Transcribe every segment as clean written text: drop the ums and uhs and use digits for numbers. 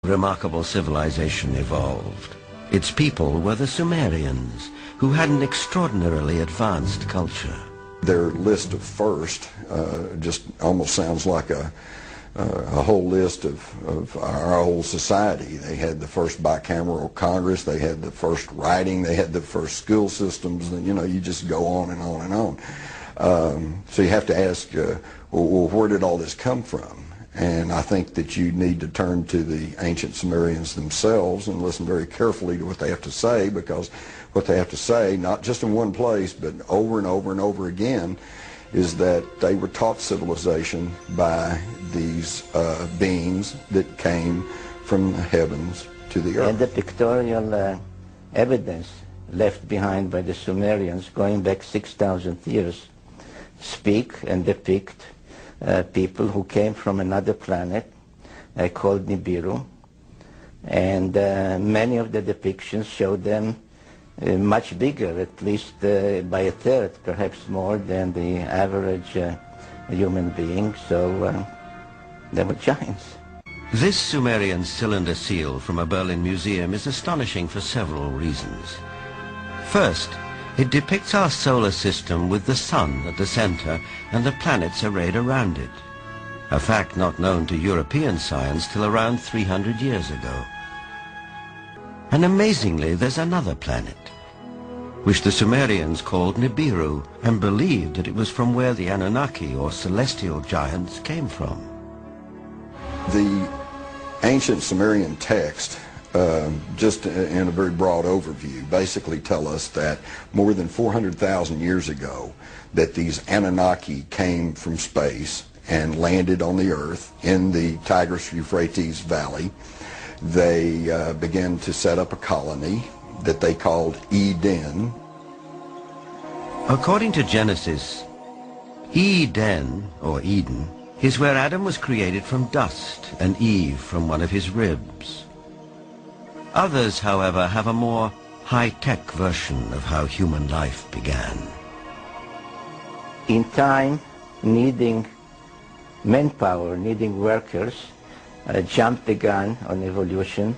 Remarkable civilization evolved. Its people were the Sumerians, who had an extraordinarily advanced culture. Their list of first just almost sounds like a whole list of our whole society. They had the first bicameral Congress, they had the first writing, they had the first school systems, and you just go on and on and on. So you have to ask, well, where did all this come from? And I think that you need to turn to the ancient Sumerians themselves and listen very carefully to what they have to say, because what they have to say, not just in one place, but over and over and over again, is that they were taught civilization by these beings that came from the heavens to the earth. And the pictorial evidence left behind by the Sumerians going back 6,000 years speak and depict people who came from another planet called Nibiru, and many of the depictions show them much bigger, at least by a third, perhaps more than the average human being, so they were giants. This Sumerian cylinder seal from a Berlin museum is astonishing for several reasons. First, it depicts our solar system with the sun at the center and the planets arrayed around it, a fact not known to European science till around 300 years ago. And amazingly, there's another planet, which the Sumerians called Nibiru, and believed that it was from where the Anunnaki, or celestial giants, came from. The ancient Sumerian text, just in a very broad overview, basically tell us that more than 400,000 years ago, that these Anunnaki came from space and landed on the earth in the Tigris-Euphrates Valley. They began to set up a colony that they called Eden. According to Genesis, Eden, or Eden, is where Adam was created from dust and Eve from one of his ribs. Others, however, have a more high-tech version of how human life began. In time, needing manpower, needing workers, jumped the gun on evolution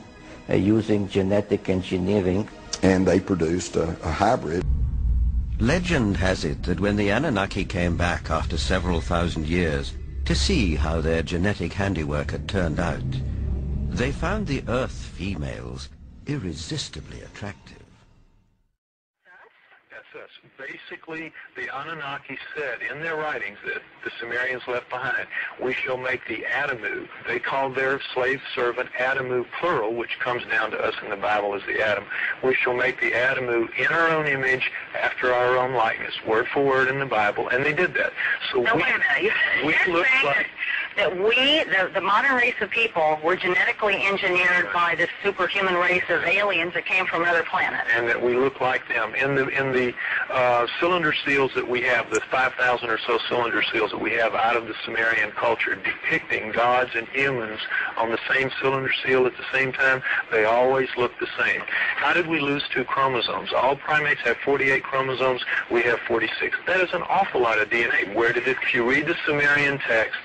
using genetic engineering. And they produced a hybrid. Legend has it that when the Anunnaki came back after several thousand years to see how their genetic handiwork had turned out, they found the Earth females irresistibly attractive. That's us. Basically, the Anunnaki said in their writings that the Sumerians left behind, we shall make the Adamu. They called their slave servant Adamu plural, which comes down to us in the Bible as the Adam. We shall make the Adamu in our own image, after our own likeness, word for word in the Bible, and they did that. So no, wait a minute. we look like... That we, the modern race of people, were genetically engineered by this superhuman race of aliens that came from other planets. And that we look like them. In the cylinder seals that we have, the 5,000 or so cylinder seals that we have out of the Sumerian culture, depicting gods and humans on the same cylinder seal at the same time, they always look the same. How did we lose 2 chromosomes? All primates have 48 chromosomes. We have 46. That is an awful lot of DNA. Where did it? If you read the Sumerian texts,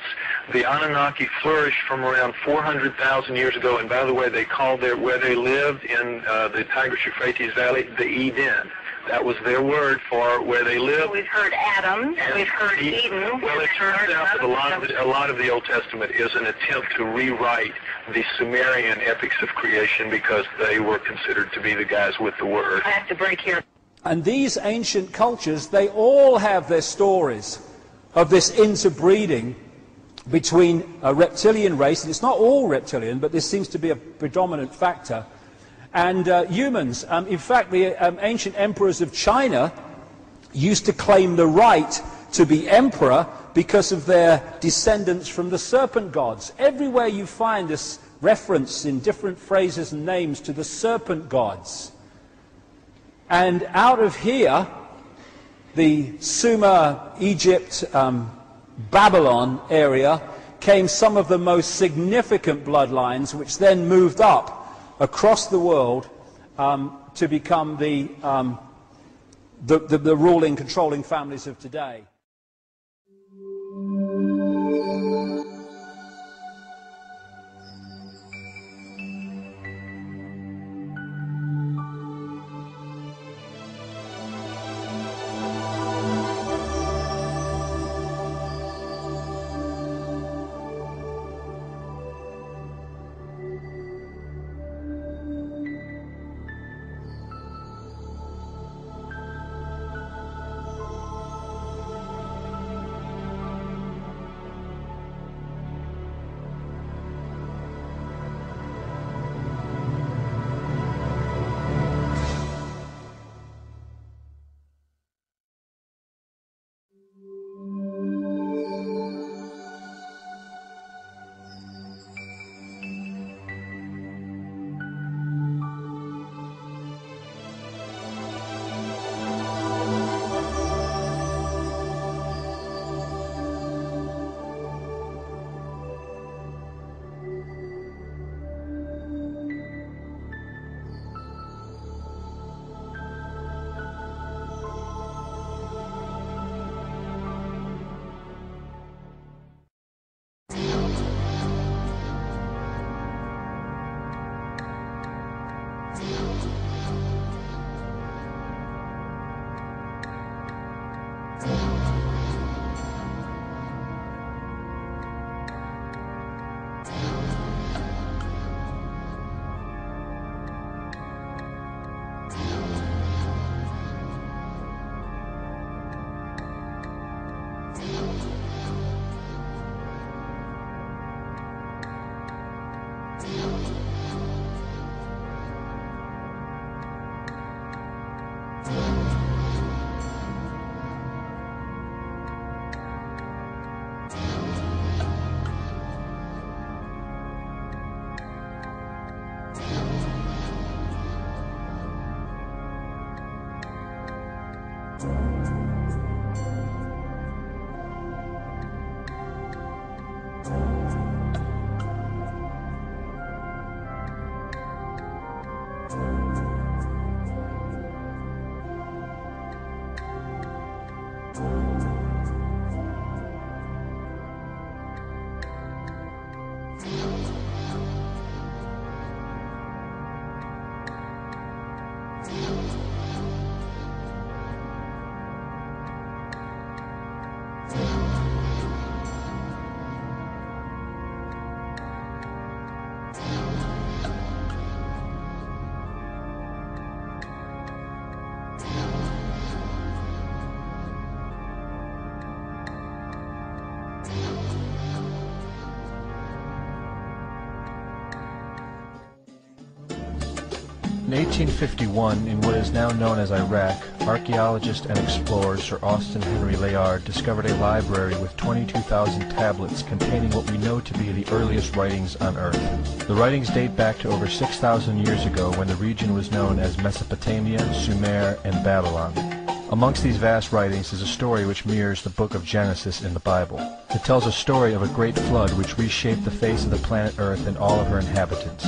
the Anunnaki flourished from around 400,000 years ago, and by the way, they called where they lived in the Tigris-Euphrates Valley, the Eden. That was their word for where they lived. We've heard Adam, we've heard Eden. Well, it turns out that a lot of the Old Testament is an attempt to rewrite the Sumerian epics of creation because they were considered to be the guys with the word. I have to break here. And these ancient cultures, they all have their stories of this interbreeding between a reptilian race, and it's not all reptilian, but this seems to be a predominant factor, and humans. In fact, the ancient emperors of China used to claim the right to be emperor because of their descendants from the serpent gods. Everywhere you find this reference in different phrases and names to the serpent gods. And out of here, the Sumer, Egypt, Babylon area, came some of the most significant bloodlines, which then moved up across the world to become the ruling, controlling families of today. In 1851, in what is now known as Iraq, archaeologist and explorer Sir Austin Henry Layard discovered a library with 22,000 tablets containing what we know to be the earliest writings on Earth. The writings date back to over 6,000 years ago when the region was known as Mesopotamia, Sumer, and Babylon. Amongst these vast writings is a story which mirrors the book of Genesis in the Bible. It tells a story of a great flood which reshaped the face of the planet Earth and all of her inhabitants.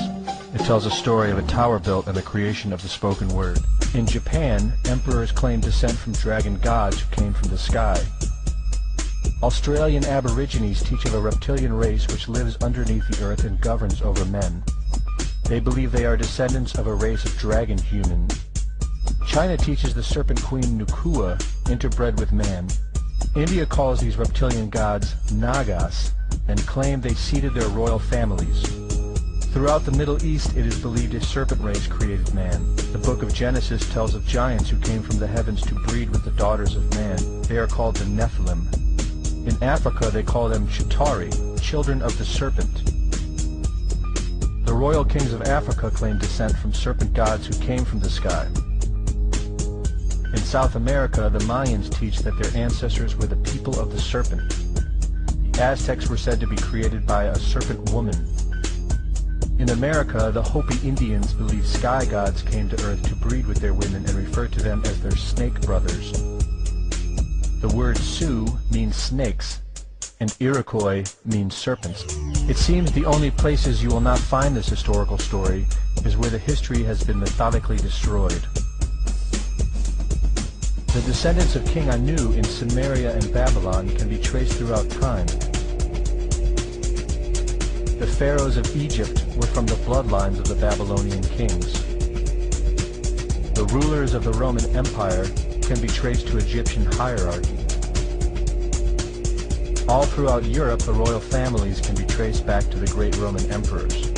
It tells a story of a tower built and the creation of the spoken word. In Japan, emperors claim descent from dragon gods who came from the sky. Australian Aborigines teach of a reptilian race which lives underneath the earth and governs over men. They believe they are descendants of a race of dragon humans. China teaches the serpent queen Nukua interbred with man. India calls these reptilian gods Nagas and claim they seeded their royal families. Throughout the Middle East, it is believed a serpent race created man. The book of Genesis tells of giants who came from the heavens to breed with the daughters of man. They are called the Nephilim. In Africa, they call them Chitauri, children of the serpent. The royal kings of Africa claim descent from serpent gods who came from the sky. In South America, the Mayans teach that their ancestors were the people of the serpent. The Aztecs were said to be created by a serpent woman. In America, the Hopi Indians believe sky gods came to Earth to breed with their women and refer to them as their snake brothers. The word Sioux means snakes, and Iroquois means serpents. It seems the only places you will not find this historical story is where the history has been methodically destroyed. The descendants of King Anu in Sumeria and Babylon can be traced throughout time. The pharaohs of Egypt were from the bloodlines of the Babylonian kings. The rulers of the Roman Empire can be traced to Egyptian hierarchy. All throughout Europe, the royal families can be traced back to the great Roman emperors.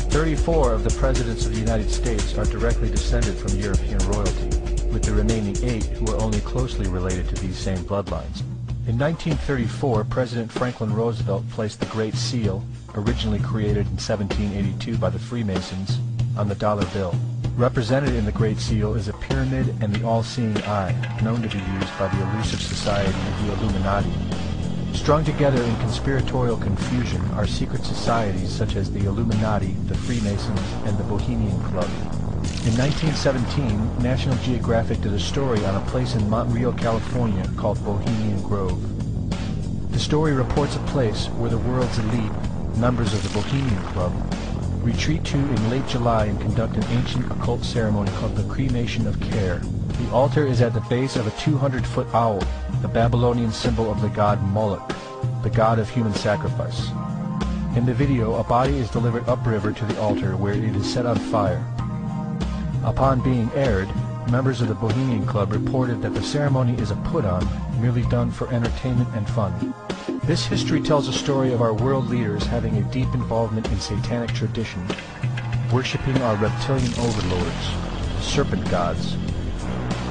34 of the presidents of the United States are directly descended from European royalty, with the remaining 8 who are only closely related to these same bloodlines. In 1934, President Franklin Roosevelt placed the Great Seal, originally created in 1782 by the Freemasons, on the dollar bill. Represented in the Great Seal is a pyramid and the all-seeing eye, known to be used by the elusive society of the Illuminati. Strung together in conspiratorial confusion are secret societies such as the Illuminati, the Freemasons, and the Bohemian Club. In 1917, National Geographic did a story on a place in Montreal, California called Bohemian Grove. The story reports a place where the world's elite, members of the Bohemian Club, retreat to in late July and conduct an ancient occult ceremony called the Cremation of Care. The altar is at the base of a 200-foot owl, the Babylonian symbol of the god Moloch, the god of human sacrifice. In the video, a body is delivered upriver to the altar where it is set on fire. Upon being aired, members of the Bohemian Club reported that the ceremony is a put-on, merely done for entertainment and fun. This history tells a story of our world leaders having a deep involvement in satanic tradition, worshipping our reptilian overlords, the serpent gods.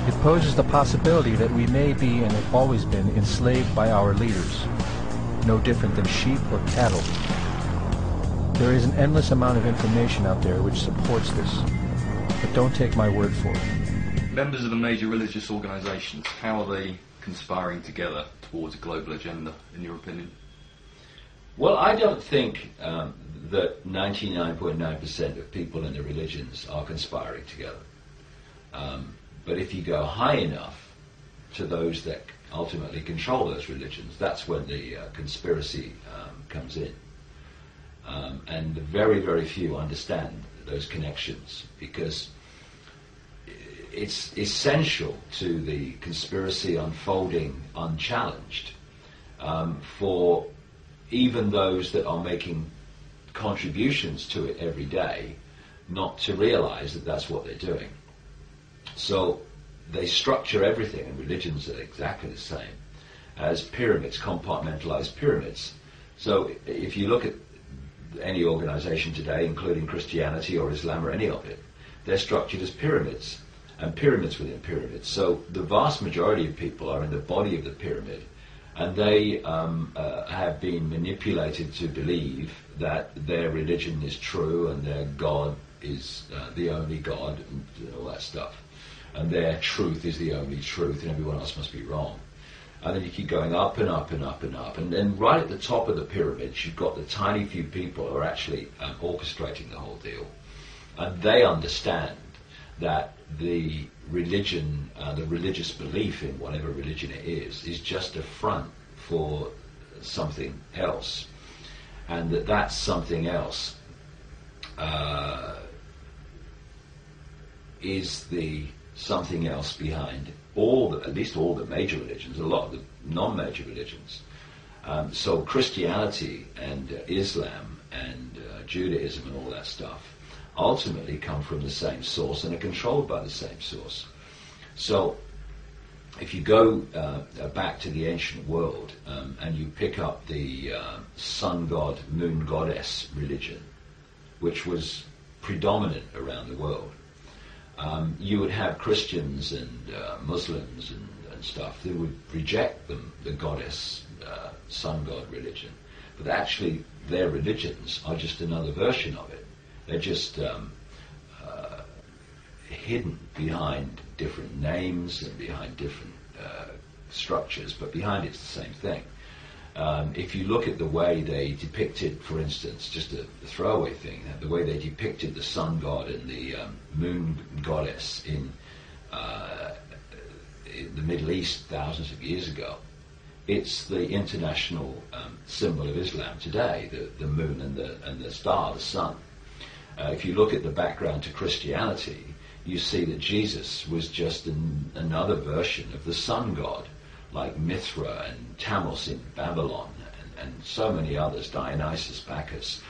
It poses the possibility that we may be and have always been enslaved by our leaders, no different than sheep or cattle. There is an endless amount of information out there which supports this, but don't take my word for it. Members of the major religious organisations, how are they conspiring together towards a global agenda, in your opinion? Well, I don't think that 99.9% of people in the religions are conspiring together. But if you go high enough to those that ultimately control those religions, that's when the conspiracy comes in. And very, very few understand those connections, because it's essential to the conspiracy unfolding unchallenged for even those that are making contributions to it every day not to realize that that's what they're doing. So they structure everything, and religions are exactly the same, as pyramids, compartmentalized pyramids. So if you look at any organization today, including Christianity or Islam or any of it, they're structured as pyramids, and pyramids within pyramids. So the vast majority of people are in the body of the pyramid, and they have been manipulated to believe that their religion is true and their God is the only God, and all that stuff. And their truth is the only truth, and everyone else must be wrong. And then you keep going up and up and up and up. And then right at the top of the pyramid, you've got the tiny few people who are actually orchestrating the whole deal. And they understand that the religion, the religious belief in whatever religion it is just a front for something else. And that something else is the something else behind at least all the major religions, a lot of the non-major religions. So Christianity and Islam and Judaism and all that stuff ultimately come from the same source and are controlled by the same source. So if you go back to the ancient world and you pick up the sun god, moon goddess religion, which was predominant around the world, you would have Christians and Muslims and stuff that would reject the goddess, sun god religion. But actually their religions are just another version of it. They're just hidden behind different names and behind different structures, but behind it's the same thing. If you look at the way they depicted, for instance, just a throwaway thing, the way they depicted the sun god and the moon goddess in the Middle East thousands of years ago, it's the international symbol of Islam today, the moon and the star, the sun. If you look at the background to Christianity, you see that Jesus was just another version of the sun god, like Mithra and Tammuz in Babylon, and so many others, Dionysus, Bacchus.